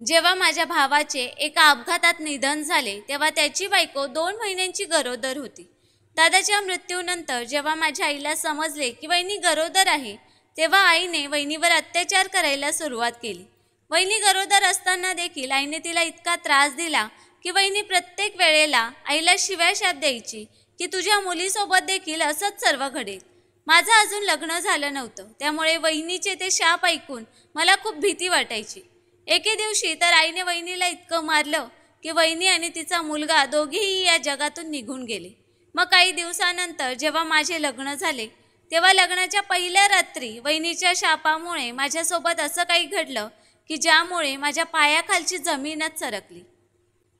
जेव्हा माझ्या भावाचे एका अपघातात निधन झाले तेव्हा त्याची बायको 2 महिन्यांची गरोदर होती. दादाच्या मृत्यूनंतर जेव्हा माझ्या आईला समजले की वहिनी गरोदर आहे, तेव्हा आईने वहिनीवर अत्याचार करायला सुरुवात केली. वहिनी गरोदर असताना देखील आईने तिला इतका त्रास दिला की वहिनी प्रत्येक वेळेला आईला शिव्याशाप द्यायची की तुझ्या मुलीसोबत देखील असंच सर्व घडेल. माझं अजून लग्न झालं नव्हतं, त्यामुळे वहिनीचे ते शाप ऐकून मला खूप भीती वाटायची. एके दिवशी तर आईने वहिनीला इतकं मारलं की वहिनी आणि तिचा मुलगा दोघेही या जगातून निघून गेले. मग काही दिवसानंतर जेव्हा माझे लग्न झाले तेव्हा लग्नाच्या पहिल्या रात्री वहिनीच्या शापामुळे माझ्यासोबत असं काही घडलं की ज्यामुळे माझ्या पायाखालची जमीनच सरकली.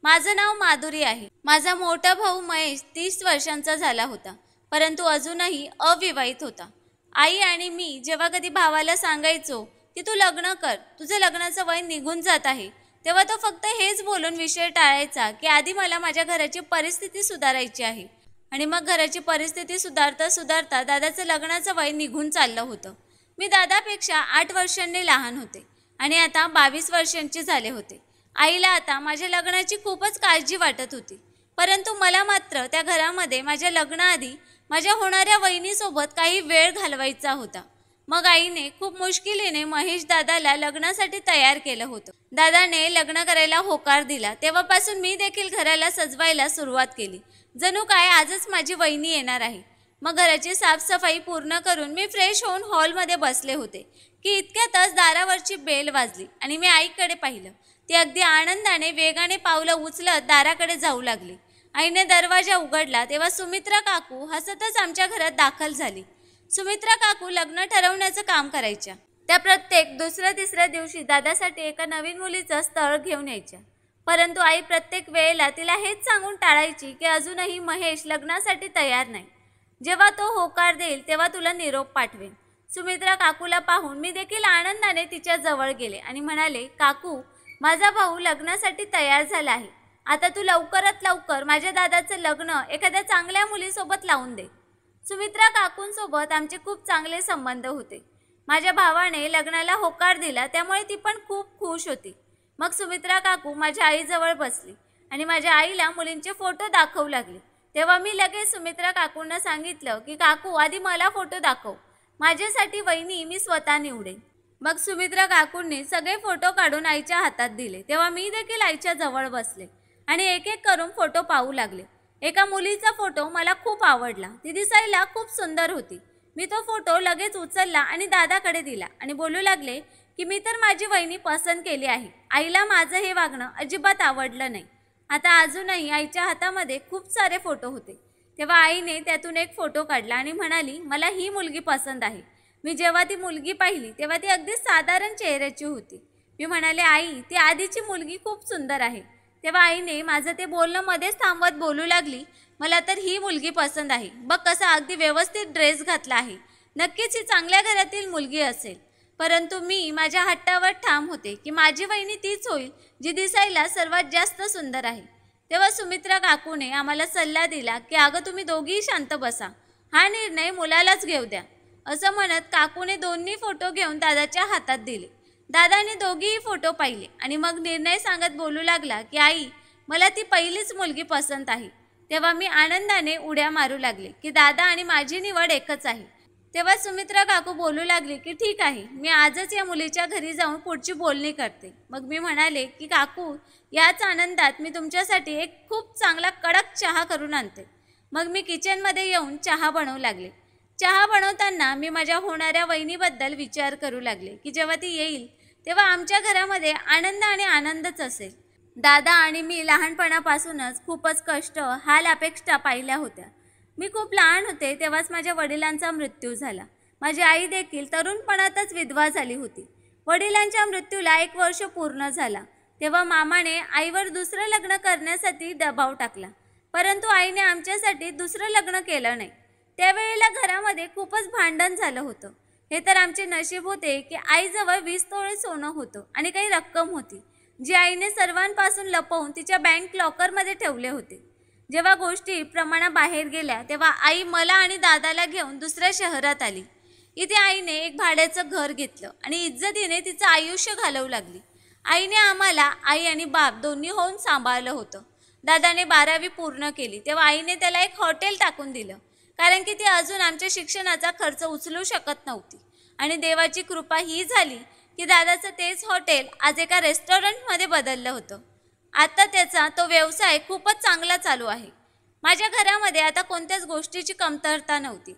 माझं नाव माधुरी आहे. माझा मोठा भाऊ महेश 30 वर्षांचा झाला होता, परंतु अजूनही अविवाहित होता. आई आणि मी जेव्हा कधी भावाला सांगायचो की तू लग्न कर, तुझं लग्नाचं वय निघून जात आहे, तेव्हा तो फक्त हेच बोलून विषय टाळायचा की आधी मला माझ्या घराची परिस्थिती सुधारायची आहे. आणि मग घराची परिस्थिती सुधारता सुधारता दादाचं लग्नाचं वय निघून चाललं होतं. मी दादापेक्षा 8 वर्षांनी लहान होते आणि आता 22 वर्षांची झाले होते. आईला आता माझ्या लग्नाची खूपच काळजी वाटत होती, परंतु मला मात्र त्या घरामध्ये माझ्या लग्नाआधी माझ्या होणाऱ्या वहिनीसोबत काही वेळ घालवायचा होता. मग आईने खूप मुश्किलीने महेश दादाला लग्नासाठी तयार केलं होतं. दादाने लग्न करायला होकार दिला तेव्हापासून मी देखील घराला सजवायला सुरुवात केली, जणू काय आजच माझी वहिनी येणार आहे. मग घराची साफसफाई पूर्ण करून मी फ्रेश होऊन हॉलमध्ये बसले होते की इतक्यातच दारावरची बेल वाजली आणि मी आईकडे पाहिलं. ती अगदी आनंदाने वेगाने पावलं उचलत दाराकडे जाऊ लागली. आईने दरवाजा उघडला तेव्हा सुमित्रा काकू हसतच आमच्या घरात दाखल झाली. सुमित्रा काकू लग्न ठरवण्याचं काम करायच्या. त्या प्रत्येक दुसऱ्या तिसऱ्या दिवशी दादासाठी एका नवीन मुलीचं स्थळ घेऊन यायच्या, परंतु आई प्रत्येक वेळेला तिला हेच सांगून टाळायची की अजूनही महेश लग्नासाठी तयार नाही. जेव्हा तो होकार देईल तेव्हा तुला निरोप पाठवेन. सुमित्रा काकूला पाहून मी देखील आनंदाने तिच्या जवळ गेले आणि म्हणाले, काकू, माझा भाऊ लग्नासाठी तयार झाला आहे. आता तू लवकरात लवकर माझ्या दादाचं लग्न एखाद्या चांगल्या मुलीसोबत लावून दे. सुमित्रा काकूंसोबत आमचे खूप चांगले संबंध होते. माझ्या भावाने लग्नाला होकार दिला त्यामुळे ती पण खूप खुश होती. मग सुमित्रा काकू माझ्या आईजवळ बसली आणि माझ्या आईला मुलींचे फोटो दाखवू लागले. तेव्हा मी लगेच सुमित्रा काकूंना सांगितलं की काकू, आधी मला फोटो दाखव, माझ्यासाठी वहिनी मी स्वतः निवडेन. मग सुमित्रा काकूंनी सगळे फोटो काढून आईच्या हातात दिले. तेव्हा मी देखील आईच्या जवळ बसले आणि एक एक करून फोटो पाहू लागले. एका मुलीचा फोटो मला खूप आवडला. ती दिसायला खूप सुंदर होती. मी तो फोटो लगेच उचलला आणि दादाकडे दिला आणि बोलू लागले की मी तर माझी वहिनी पसंत केली आहे. आईला माझं हे वागणं अजिबात आवडलं नाही. आता अजूनही आईच्या हातामध्ये खूप सारे फोटो होते. तेव्हा आईने त्यातून एक फोटो काढला आणि म्हणाली, मला ही मुलगी पसंत आहे. मी जेव्हा ती मुलगी पाहिली तेव्हा ती अगदी साधारण चेहऱ्याची होती. मी म्हणाले, आई, ती आधीची मुलगी खूप सुंदर आहे. तेव्हा आईने माझं ते बोलणं मध्येच थांबवत बोलू लागली, मला तर ही मुलगी पसंत आहे. बघ कसा अगदी व्यवस्थित ड्रेस घातला आहे. नक्कीच ही चांगल्या घरातील मुलगी असेल. परंतु मी माझ्या हट्टावर ठाम होते की माझी वहिनी तीच होईल जी दिसायला सर्वात जास्त सुंदर आहे. तेव्हा सुमित्रा काकूने आम्हाला सल्ला दिला की अगं, तुम्ही दोघीही शांत बसा, हा निर्णय मुलालाच घेऊ द्या. असं म्हणत काकूने दोन्ही फोटो घेऊन दादाच्या हातात दिले. दादाने दोघीही फोटो पाहिले आणि मग निर्णय सांगत बोलू लागला की आई, मला ती पहिलीच मुलगी पसंत आहे. तेव्हा मी आनंदाने उड्या मारू लागले की दादा आणि माझी निवड एकच आहे. तेव्हा सुमित्रा काकू बोलू लागली की ठीक आहे, मी आजच या मुलीच्या घरी जाऊन पुढची बोलणी करते. मग मी म्हणाले की काकू, याच आनंदात मी तुमच्यासाठी एक खूप चांगला कडक चहा करून आणते. मग मी किचनमध्ये येऊन चहा बनवू लागले. चहा बनवताना मी माझ्या होणाऱ्या वहिनीबद्दल विचार करू लागले की जेव्हा ती येईल तेव्हा आमच्या घरामध्ये आनंद आणि आनंदच असेल. दादा आणि मी लहानपणापासूनच खूपच कष्ट, हाल अपेक्षा पाहिल्या होत्या. मी खूप लहान होते तेव्हाच माझ्या वडिलांचा मृत्यू झाला. माझी आई देखील तरुणपणातच विधवा झाली होती. वडिलांच्या मृत्यूला 1 वर्ष पूर्ण झाला तेव्हा मामाने आईवर दुसरं लग्न करण्यासाठी दबाव टाकला, परंतु आईने आमच्यासाठी दुसरं लग्न केलं नाही. त्यावेळेला घरामध्ये खूपच भांडण झालं होतं. हे तर आमचे नशीब होते की आईजवळ 20 तोळे सोनं होतं आणि काही रक्कम होती जी आईने सर्वांपासून लपवून तिच्या बँक लॉकरमध्ये ठेवले होते. जेव्हा गोष्टी प्रमाणाबाहेर गेल्या तेव्हा आई मला आणि दादाला घेऊन दुसऱ्या शहरात आली. इथे आईने एक भाड्याचं घर घेतलं आणि इज्जतीने तिचं आयुष्य घालवू लागली. आईने आम्हाला आई आणि बाप दोन्ही होऊन सांभाळलं होतं. दादाने 12वी पूर्ण केली तेव्हा आईने त्याला एक हॉटेल टाकून दिलं, कारण की ती अजून आमच्या शिक्षणाचा खर्च उचलू शकत नव्हती. आणि देवाची कृपा ही झाली की दादाचं तेच हॉटेल आज एका रेस्टॉरंटमध्ये बदललं होतं. आता त्याचा तो व्यवसाय खूपच चांगला चालू आहे. माझ्या घरामध्ये आता कोणत्याच गोष्टीची कमतरता नव्हती.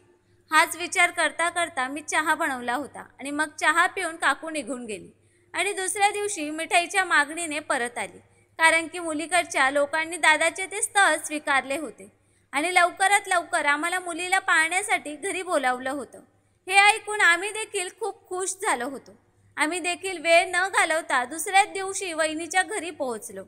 हाच विचार करता करता मी चहा बनवला होता आणि मग चहा पिऊन काकू निघून गेली आणि दुसऱ्या दिवशी मिठाईच्या मागणीने परत आली, कारण की मुलीकडच्या लोकांनी दादाचे ते स्थळ स्वीकारले होते आणि लवकरात लवकर आम्हाला मुलीला पाहण्यासाठी घरी बोलावलं होतं. हे ऐकून आम्ही देखील खूप खुश झालो होतो. आम्ही देखील वेळ न घालवता दुसऱ्याच दिवशी वहिनीच्या घरी पोहोचलो.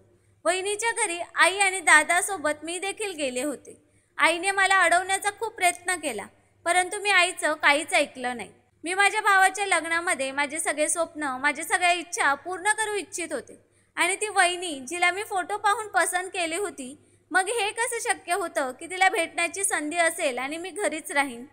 वहिनीच्या घरी आई आणि दादासोबत मी देखील गेले होते. आईने मला अडवण्याचा खूप प्रयत्न केला, परंतु मी आईचं काहीच ऐकलं नाही. मी माझ्या भावाच्या लग्नामध्ये माझे सगळे स्वप्न, माझ्या सगळ्या इच्छा पूर्ण करू इच्छित होते आणि ती वहिनी जिला मी फोटो पाहून पसंत केली होती, मग हे कसं शक्य होतं की तिला भेटण्याची संधी असेल आणि मी घरीच राहीन.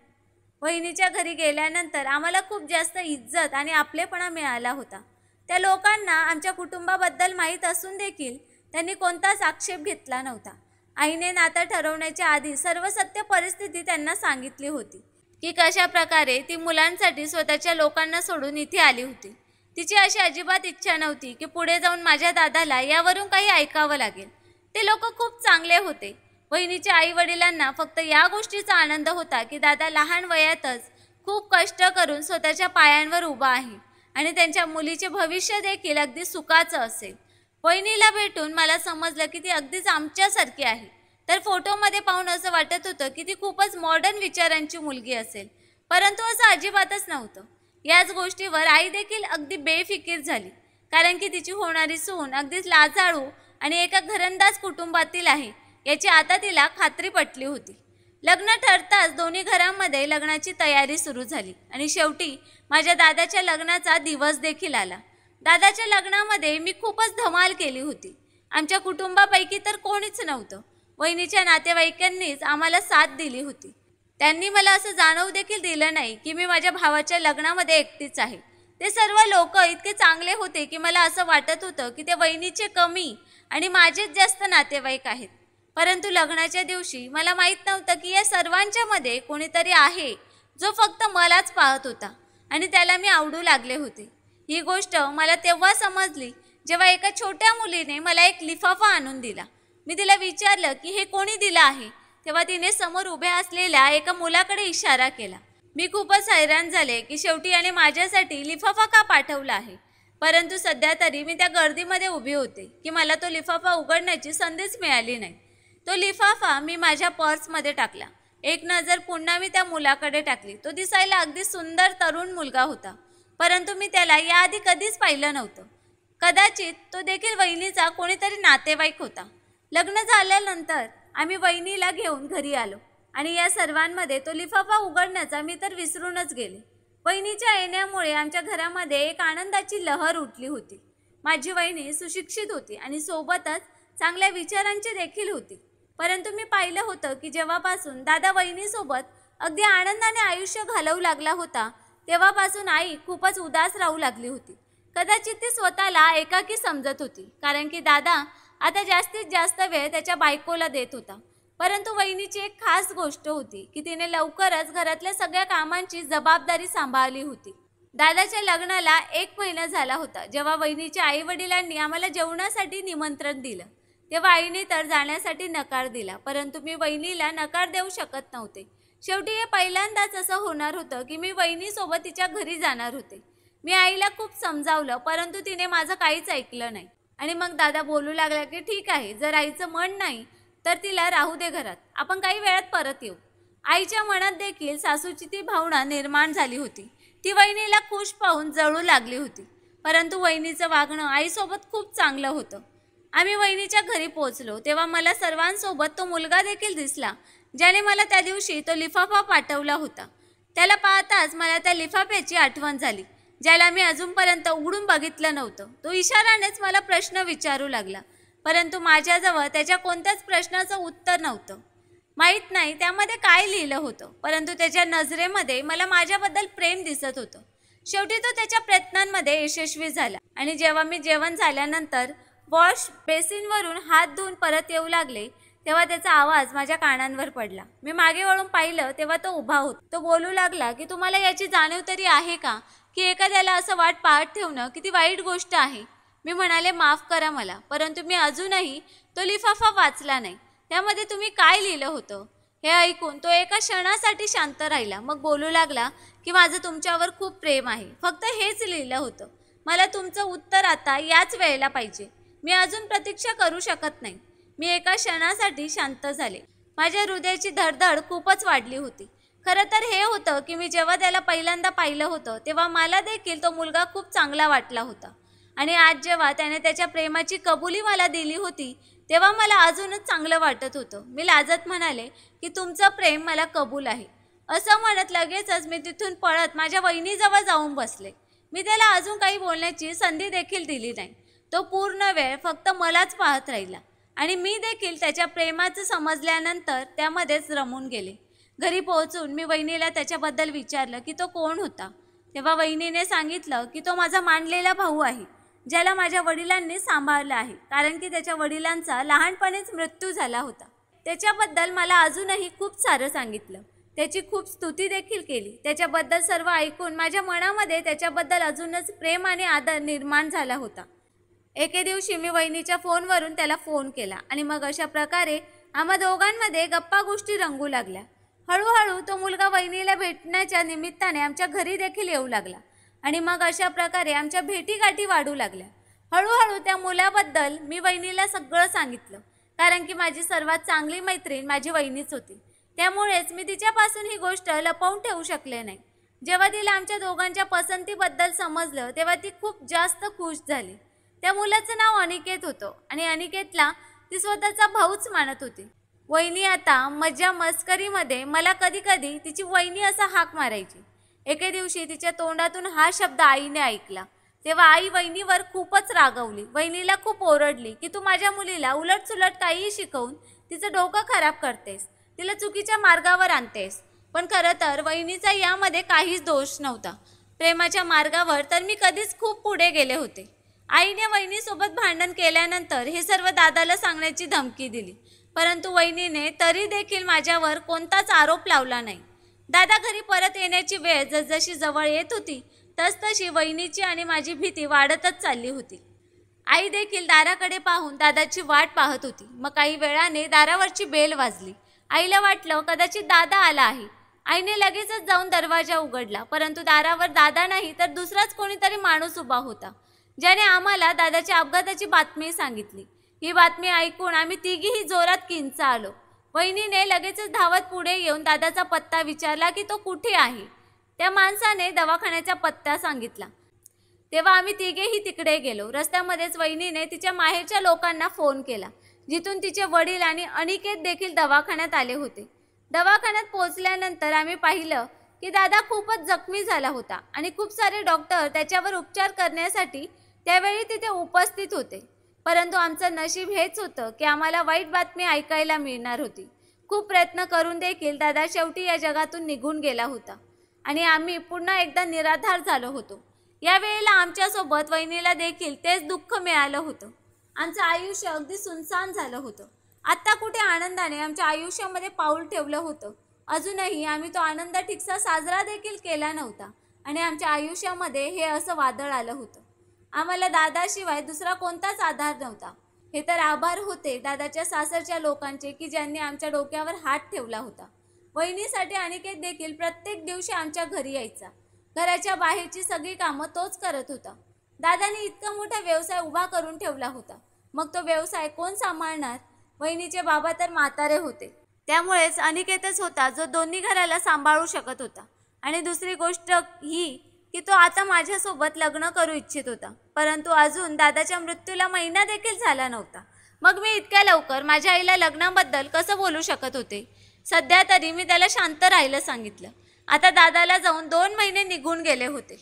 वहिनीच्या घरी गेल्यानंतर आम्हाला खूप जास्त इज्जत आणि आपलेपणा मिळाला होता. त्या लोकांना आमच्या कुटुंबाबद्दल माहीत असून देखील त्यांनी कोणताच आक्षेप घेतला नव्हता. आईने नातं ठरवण्याच्या आधी सर्व सत्य परिस्थिती त्यांना सांगितली होती की कशा प्रकारे ती मुलांसाठी स्वतःच्या लोकांना सोडून इथे आली होती. तिची अशी अजिबात इच्छा नव्हती की पुढे जाऊन माझ्या दादाला यावरून काही ऐकावं लागेल. ते लोक खूप चांगले होते. वहिनीच्या आई वडिलांना फक्त या गोष्टीचा आनंद होता की दादा लहान वयातच खूप कष्ट करून स्वतःच्या पायांवर उभा आहे आणि त्यांच्या मुलीचे भविष्य देखील अगदी सुखाचं असेल. वहिनीला भेटून मला समजलं की ती अगदीच आमच्यासारखी आहे. तर फोटोमध्ये पाहून असं वाटत होतं की ती खूपच मॉडर्न विचारांची मुलगी असेल, परंतु असं अजिबातच नव्हतं. याच गोष्टीवर आई देखील अगदी बेफिकीर झाली, कारण की तिची होणारी सून अगदीच लाजाळू आणि एका घरंदाज कुटुंबातील आहे याची आता तिला खात्री पटली होती. लग्न ठरताच दोन्ही घरांमध्ये लग्नाची तयारी सुरू झाली आणि शेवटी माझ्या दादाच्या लग्नाचा दिवस देखील आला. दादाच्या लग्नामध्ये मी खूपच धमाल केली होती. आमच्या कुटुंबापैकी तर कोणीच नव्हतं. वहिनीच्या नातेवाईकांनीच आम्हाला साथ दिली होती. त्यांनी मला असं जाणवू देखील दिलं नाही की मी माझ्या भावाच्या लग्नामध्ये एकटीच आहे. ते सर्व लोक इतके चांगले होते की मला असं वाटत होतं की ते वहिनीचे कमी आणि माझेच जास्त नातेवाईक आहेत. परंतु लग्नाच्या दिवशी मला माहीत नव्हतं की या सर्वांच्या मध्ये कोणीतरी आहे जो फक्त मलाच पाहत होता आणि त्याला मी आवडू लागले होते. ही गोष्ट मला तेव्हा समजली जेव्हा एका छोट्या मुलीने मला एक लिफाफा आणून दिला. मी तिला विचारलं की हे कोणी दिलं आहे, तेव्हा तिने समोर उभ्या असलेल्या एका मुलाकडे इशारा केला. मी खूपच हैराण झाले की शेवटी याने माझ्यासाठी लिफाफा का पाठवला आहे. परंतु सध्या तरी मी त्या गर्दीमध्ये उभी होते की मला तो लिफाफा उघडण्याची संधीच मिळाली नाही. तो लिफाफा मी माझ्या पर्समध्ये टाकला. एक नजर पुन्हा मी त्या मुलाकडे टाकली. तो दिसायला अगदी सुंदर तरुण मुलगा होता, परंतु मी त्याला याआधी कधीच पाहिलं नव्हतं. कदाचित तो देखील वहिनीचा कोणीतरी नातेवाईक होता. लग्न झाल्यानंतर आम्ही वहिनीला घेऊन घरी आलो आणि या सर्वांमध्ये तो लिफाफा उघडण्याचा मी तर विसरूनच गेले. वहिनीच्या येण्यामुळे आमच्या घरामध्ये एक आनंदाची लहर उठली होती. माझी वहिनी सुशिक्षित होती आणि सोबतच चांगल्या विचारांची देखील होती. परंतु मी पाहिलं होतं की जेव्हापासून दादा वहिनीसोबत अगदी आनंदाने आयुष्य घालवू लागला होता, तेव्हापासून आई खूपच उदास राहू लागली होती. कदाचित ती स्वतःला एकाकी समजत होती, कारण की दादा आता जास्तीत जास्त वेळ त्याच्या बायकोला देत होता. परंतु वहिनीची एक खास गोष्ट होती की तिने लवकरच घरातल्या सगळ्या कामांची जबाबदारी सांभाळली होती. दादाच्या लग्नाला 1 महिना झाला होता जेव्हा वहिनीच्या आई वडिलांनी आम्हाला जेवणासाठी निमंत्रण दिलं. तेव्हा आईने तर जाण्यासाठी नकार दिला, परंतु मी वहिनीला नकार देऊ शकत नव्हते. शेवटी हे पहिल्यांदाच असं होणार होतं की मी वहिनीसोबत तिच्या घरी जाणार होते. मी आईला खूप समजावलं, परंतु तिने माझं काहीच ऐकलं नाही आणि मग दादा बोलू लागला की ठीक आहे, जर आईचं मन नाही तर तिला राहू दे घरात, आपण काही वेळात परत येऊ. आईच्या मनात देखील सासूची ती भावना निर्माण झाली होती. ती वहिनीला खुश पाहून जळू लागली होती, परंतु वहिनीचं वागणं आईसोबत खूप चांगलं होतं. आम्ही वहिनीच्या घरी पोहोचलो तेव्हा मला सर्वांसोबत तो मुलगा देखील दिसला ज्याने मला त्या दिवशी तो लिफाफा पाठवला होता. त्याला पाहताच मला त्या लिफाफ्याची आठवण झाली, ज्याला मी अजूनपर्यंत उघडून बघितलं नव्हतं. तो इशारानेच मला प्रश्न विचारू लागला, परंतु माझ्याजवळ त्याच्या कोणत्याच प्रश्नाचं उत्तर नव्हतं. माहीत नाही त्यामध्ये काय लिहिलं होतं, परंतु त्याच्या नजरेमध्ये मला माझ्याबद्दल प्रेम दिसत होतं. शेवटी तो त्याच्या प्रयत्नांमध्ये यशस्वी झाला आणि जेव्हा मी जेवण झाल्यानंतर वॉश बेसिनवरून हात धुवून परत येऊ लागले तेव्हा त्याचा आवाज माझ्या कानांवर पडला. मी मागे वळून पाहिलं तेव्हा तो उभा होता. तो बोलू लागला की तुम्हाला याची जाणीव तरी आहे का की एखाद्याला असं वाट पाहत ठेवणं किती वाईट गोष्ट आहे. मी म्हणाले माफ करा मला, परंतु मी अजूनही तो लिफाफा वाचला नाही. त्यामध्ये तुम्ही काय लिहिलं होतं? हे ऐकून तो एका क्षणासाठी शांत राहिला. मग बोलू लागला की माझं तुमच्यावर खूप प्रेम आहे. फक्त हेच लिहिलं होतं. मला तुमचं उत्तर आता याच वेळेला पाहिजे. मी अजून प्रतीक्षा करू शकत नाही. मी एका क्षणासाठी शांत झाले. माझ्या हृदयाची धडधड खूपच वाढली होती. खरं तर हे होतं की मी जेव्हा त्याला पहिल्यांदा पाहिलं होतं तेव्हा मला देखील तो मुलगा खूप चांगला वाटला होता आणि आज जेव्हा त्याने त्याच्या प्रेमाची कबुली मला दिली होती तेव्हा मला अजूनच चांगलं वाटत होतं. मी लाजत म्हणाले की तुमचं प्रेम मला कबूल आहे. असं म्हणत लगेचच मी तिथून पळत माझ्या वहिनीजवळ जाऊन बसले. मी त्याला अजून काही बोलण्याची संधी देखील दिली नाही. तो पूर्ण वेळ फक्त मलाच पाहत राहिला आणि मी देखील त्याच्या प्रेमाचं समजल्यानंतर त्यामध्येच रमून गेले. घरी पोहोचून मी वहिनीला त्याच्याबद्दल विचारलं की तो कोण होता. तेव्हा वहिनीने सांगितलं की तो माझा मानलेला भाऊ आहे, ज्याला माझ्या वडिलांनी सांभाळलं आहे, कारण की त्याच्या वडिलांचा लहानपणीच मृत्यू झाला होता. त्याच्याबद्दल मला अजूनही खूप सारं सांगितलं. त्याची खूप स्तुती देखील केली. त्याच्याबद्दल सर्व ऐकून माझ्या मनामध्ये त्याच्याबद्दल अजूनच प्रेम आणि आदर निर्माण झाला होता. एके दिवशी मी वहिनीच्या फोनवरून त्याला फोन केला आणि मग अशा प्रकारे आम्हा दोघांमध्ये गप्पा गोष्टी रंगू लागल्या. हळूहळू तो मुलगा वहिनीला भेटण्याच्या निमित्ताने आमच्या घरी देखील येऊ लागला आणि मग अशा प्रकारे आमच्या भेटीगाठी वाढू लागल्या. हळूहळू त्या मुलाबद्दल मी वहिनीला सगळं सांगितलं, कारण की माझी सर्वात चांगली मैत्रीण माझी वहिनीच होती. त्यामुळेच मी तिच्यापासून ही गोष्ट लपवून ठेवू शकले नाही. जेव्हा तिला आमच्या दोघांच्या पसंतीबद्दल समजलं तेव्हा ती खूप जास्त खुश झाली. त्या मुलाचं नाव अनिकेत होतं आणि अनिकेतला ती स्वतःचा भाऊच मानत होती. वहिनी आता मज्जा मस्करीमध्ये मला कधी कधी तिची वहिनी असा हाक मारायची. एके दिवशी तिच्या तोंडातून हा शब्द आईने ऐकला तेव्हा आई वहिनीवर खूपच रागवली. वहिनीला खूप ओरडली की तू माझ्या मुलीला उलटसुलट काहीही शिकवून तिचं डोकं खराब करतेस, तिला चुकीच्या मार्गावर आणतेस. पण खरं तर वहिनीचा यामध्ये काहीच दोष नव्हता. प्रेमाच्या मार्गावर तर मी कधीच खूप पुढे गेले होते. आईने वहिनीसोबत भांडण केल्यानंतर हे सर्व दादाला सांगण्याची धमकी दिली, परंतु वहिनीने तरी देखील माझ्यावर कोणताच आरोप लावला नाही. दादा घरी परत येण्याची वेळ जसजशी जवळ येत होती तसतशी वहिनीची आणि माझी भीती वाढतच चालली होती. आई देखील दाराकडे पाहून दादाची वाट पाहत होती. मग काही वेळाने दारावरची बेल वाजली. आईला वाटलं कदाचित दादा आला आहे. आईने लगेचच जाऊन दरवाजा उघडला, परंतु दारावर दादा नाही तर दुसराच कोणीतरी माणूस उभा होता, ज्याने आम्हाला दादाच्या अपघाताची बातमी सांगितली. ही बातमी ऐकून आम्ही तिघीही जोरात किंच आलो. वहिनीने लगेचच धावत पुढे येऊन दादाचा पत्ता विचारला की तो कुठे आहे. त्या माणसाने दवाखान्याचा पत्ता सांगितला. तेव्हा आम्ही तिघेही तिकडे गेलो. रस्त्यामध्येच वहिनीने तिच्या माहेरच्या लोकांना फोन केला, जिथून तिचे वडील आणि अनिकेत देखील दवाखान्यात आले होते. दवाखान्यात पोहोचल्यानंतर आम्ही पाहिलं की दादा खूपच जखमी झाला होता आणि खूप सारे डॉक्टर त्याच्यावर उपचार करण्यासाठी त्यावेळी तिथे उपस्थित होते. परंतु आमचं नशीब हेच होतं की आम्हाला वाईट बातमी ऐकायला मिळणार होती. खूप प्रयत्न करून देखील दादा शेवटी या जगातून निघून गेला होता आणि आम्ही पुन्हा एकदा निराधार झालो होतो. यावेळेला आमच्यासोबत वहिनीला देखील तेच दुःख मिळालं होतं. आमचं आयुष्य अगदी सुनसान झालं होतं. आत्ता कुठे आनंदाने आमच्या आयुष्यामध्ये पाऊल ठेवलं होतं. अजूनही आम्ही तो आनंद ठीकसा साजरा देखील केला नव्हता आणि आमच्या आयुष्यामध्ये हे असं वादळ आलं होतं. आम्हाला दादाशिवाय दुसरा कोणताच आधार नव्हता. हे तर आभार होते दादाच्या सासरच्या लोकांचे की ज्यांनी आमच्या डोक्यावर हात ठेवला होता. वहिनीसाठी अनिकेत देखील प्रत्येक दिवशी आमच्या घरी यायचा. घराच्या बाहेरची सगळी कामं तोच करत होता. दादाने इतका मोठा व्यवसाय उभा करून ठेवला होता. मग तो व्यवसाय कोण सांभाळणार? वहिनीचे बाबा तर म्हातारे होते, त्यामुळेच अनिकेतच होता जो दोन्ही घराला सांभाळू शकत होता. आणि दुसरी गोष्ट ही की तो आता माझ्यासोबत लग्न करू इच्छित होता, परंतु अजून दादाच्या मृत्यूला महिना देखील झाला नव्हता. मग मी इतक्या लवकर माझ्या आईला लग्नाबद्दल कसं बोलू शकत होते? सध्या तरी मी त्याला शांत राहायला सांगितलं. आता दादाला जाऊन 2 महिने निघून गेले होते.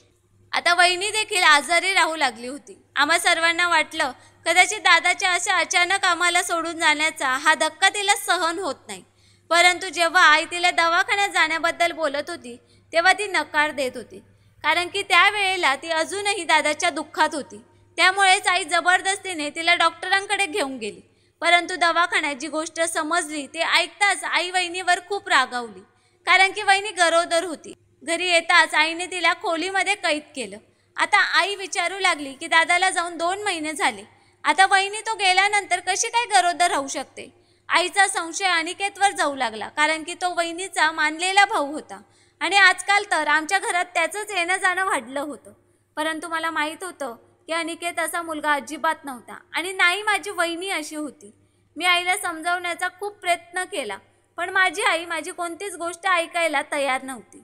आता वहिनी देखील आजारी राहू लागली होती. आम्हा सर्वांना वाटलं कदाचित दादाच्या अशा अचानक आम्हाला सोडून जाण्याचा हा धक्का तिला सहन होत नाही. परंतु जेव्हा आई तिला दवाखान्यात जाण्याबद्दल बोलत होती तेव्हा ती नकार देत होती, कारण की त्यावेळेला ती अजूनही दादाच्या दुःखात होती. त्यामुळेच आई जबरदस्तीने तिला डॉक्टरांकडे घेऊन गेली. परंतु दवाखान्यात जी गोष्ट समजली ते ऐकताच आई वहिनीवर खूप रागावली, कारण की वहिनी गरोदर होती. घरी येताच आईने तिला खोलीमध्ये कैद केलं. आता आई विचारू लागली की दादाला जाऊन 2 महिने झाले, आता वहिनी तो गेल्यानंतर कशी काय गरोदर राहू शकते. आईचा संशय अनिकेतवर जाऊ लागला, कारण की तो वहिनीचा मानलेला भाऊ होता आणि आजकाल तर आमच्या घरात त्याचंच येणं जाणं वाढलं होतं. परंतु मला माहीत होतं की अनिकेत असा मुलगा अजिबात नव्हता आणि नाही माझी वहिनी अशी होती. मी आईला समजावण्याचा खूप प्रयत्न केला, पण माझी आई माझी कोणतीच गोष्ट ऐकायला तयार नव्हती.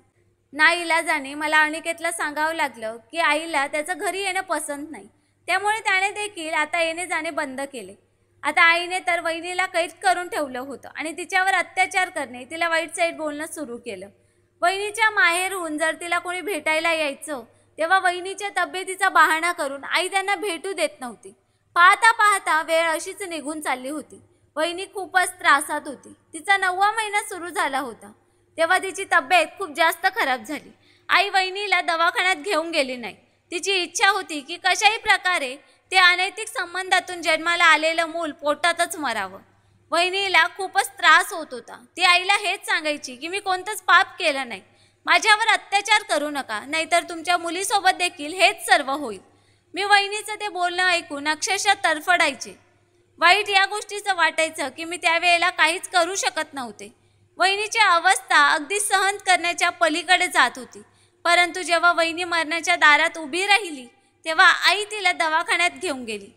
नाईलाजाने मला अनिकेतला सांगावं लागलं की आईला त्याचं घरी येणं पसंत नाही, त्यामुळे त्याने देखील आता येणे जाणे बंद केले. आता आईने तर वहिनीला कैद करून ठेवलं होतं आणि तिच्यावर अत्याचार करणे, तिला वाईट साईड बोलणं सुरू केलं. वहिनीच्या माहेरहून जर तिला कोणी भेटायला यायचं तेव्हा वहिनीच्या तब्येतीचा बहाणा करून आई त्यांना भेटू देत नव्हती. पाहता पाहता वेळ अशीच निघून चालली होती. वहिनी खूपच त्रासात होती. तिचा 9वा महिना सुरू झाला होता तेव्हा तिची तब्येत खूप जास्त खराब झाली. आई वहिनीला दवाखान्यात घेऊन गेली नाही. तिची इच्छा होती की कशाही प्रकारे ते अनैतिक संबंधातून जन्माला आलेलं मूल पोटातच मरावं. वहिनीला खूपच त्रास होत होता. ती आईला हेच सांगायची की मी कोणतंच पाप केलं नाही, माझ्यावर अत्याचार करू नका, नाहीतर तुमच्या मुलीसोबत देखील हेच सर्व होईल. मी वहिनीचं ते बोलणं ऐकून अक्षरशः तडफडायचे. वाईट या गोष्टीचं वाटायचं की मी त्यावेळेला काहीच करू शकत नव्हते. वहिनीची अवस्था अगदी सहन करण्याच्या पलीकडे जात होती. परंतु जेव्हा वहिनी मरणाच्या दारात उभी राहिली तेव्हा आई तिला दवाखान्यात घेऊन गेली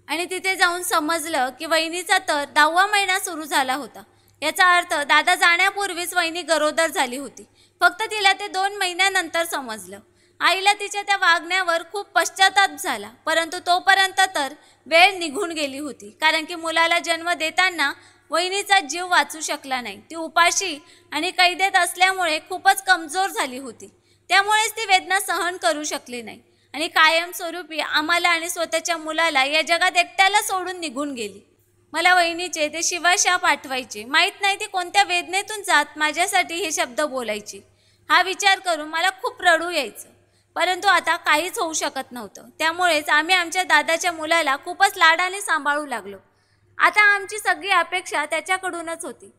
आणि तिथे जाऊन समजलं की वहिनीचा तर 10वा महिना सुरू झाला होता. याचा अर्थ दादा जाण्यापूर्वीच वहिनी गरोदर झाली होती. फक्त तिला ते 2 महिन्यानंतर समजलं. आईला तिच्या त्या वागण्यावर खूप पश्चाताप झाला, परंतु तोपर्यंत तर वेळ निघून गेली होती, कारण की मुलाला जन्म देताना वहिनीचा जीव वाचू शकला नाही. ती उपाशी आणि कैदेत असल्यामुळे खूपच कमजोर झाली होती. त्यामुळेच ती वेदना सहन करू शकली नाही आणि कायमस्वरूपी आम्हाला आणि स्वतःच्या मुलाला या जगात एकट्याला सोडून निघून गेली. मला वहिनीचे ते शिवाशाप आठवायचे. माहीत नाही ती कोणत्या वेदनेतून जात माझ्यासाठी हे शब्द बोलायची. हा विचार करून मला खूप रडू यायचं. परंतु आता काहीच होऊ शकत नव्हतं. त्यामुळेच आम्ही आमच्या दादाच्या मुलाला खूपच लाडाने सांभाळू लागलो. आता आमची सगळी अपेक्षा त्याच्याकडूनच होती.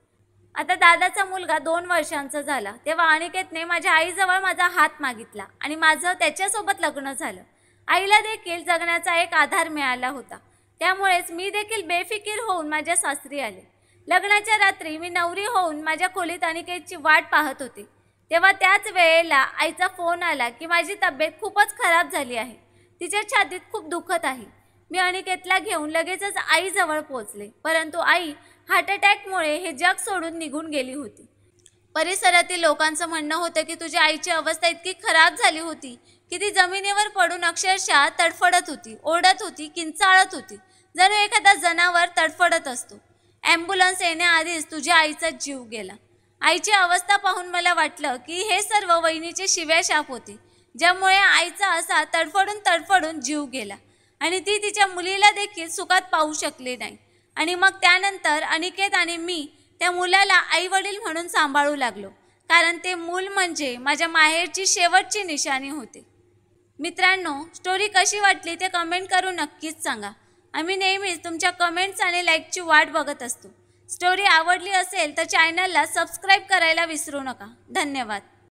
आता दादाचा मुलगा 2 वर्षांचा झाला तेव्हा अनिकेतने माझ्या आईजवळ माझा हात मागितला आणि माझं त्याच्यासोबत लग्न झालं. आईला देखील जगण्याचा एक आधार मिळाला होता. त्यामुळेच मी देखील बेफिकीर होऊन माझ्या सासरी आले. लग्नाच्या रात्री मी नवरी होऊन माझ्या खोलीत अनिकेतची वाट पाहत होते. तेव्हा त्याच वेळेला आईचा फोन आला की माझी तब्येत खूपच खराब झाली आहे, तिच्या छातीत खूप दुखत आहे. मी अनिकेतला घेऊन लगेचच आईजवळ पोहोचले, परंतु आई हार्ट अटॅकमुळे हे जग सोडून निघून गेली होती. परिसरातील लोकांचं म्हणणं होतं की तुझ्या आईची अवस्था इतकी खराब झाली होती की ती जमिनीवर पडून अक्षरशः तडफडत होती, ओरडत होती, किंचाळत होती, जणू एखादा जनावर तडफडत असतो. ॲम्ब्युलन्स येण्याआधीच तुझ्या आईचा जीव गेला. आईची अवस्था पाहून मला वाटलं की हे सर्व वहिनीचे शिव्याशाप होते, ज्यामुळे आईचा असा तडफडून तडफडून जीव गेला आणि ती तिच्या मुलीला देखील सुखात पाहू शकली नाही. आणि मग त्यानंतर अनिकेत आणि मी त्या मुलाला आईवडील म्हणून सांभाळू लागलो, कारण ते मूल म्हणजे माझ्या माहेरची शेवटची निशाणी होते. मित्रांनो, स्टोरी कशी वाटली ते कमेंट करून नक्कीच सांगा. आम्ही नेहमीच तुमच्या कमेंट्स आणि लाईकची वाट बघत असतो. स्टोरी आवडली असेल तर चॅनलला सबस्क्राईब करायला विसरू नका. धन्यवाद.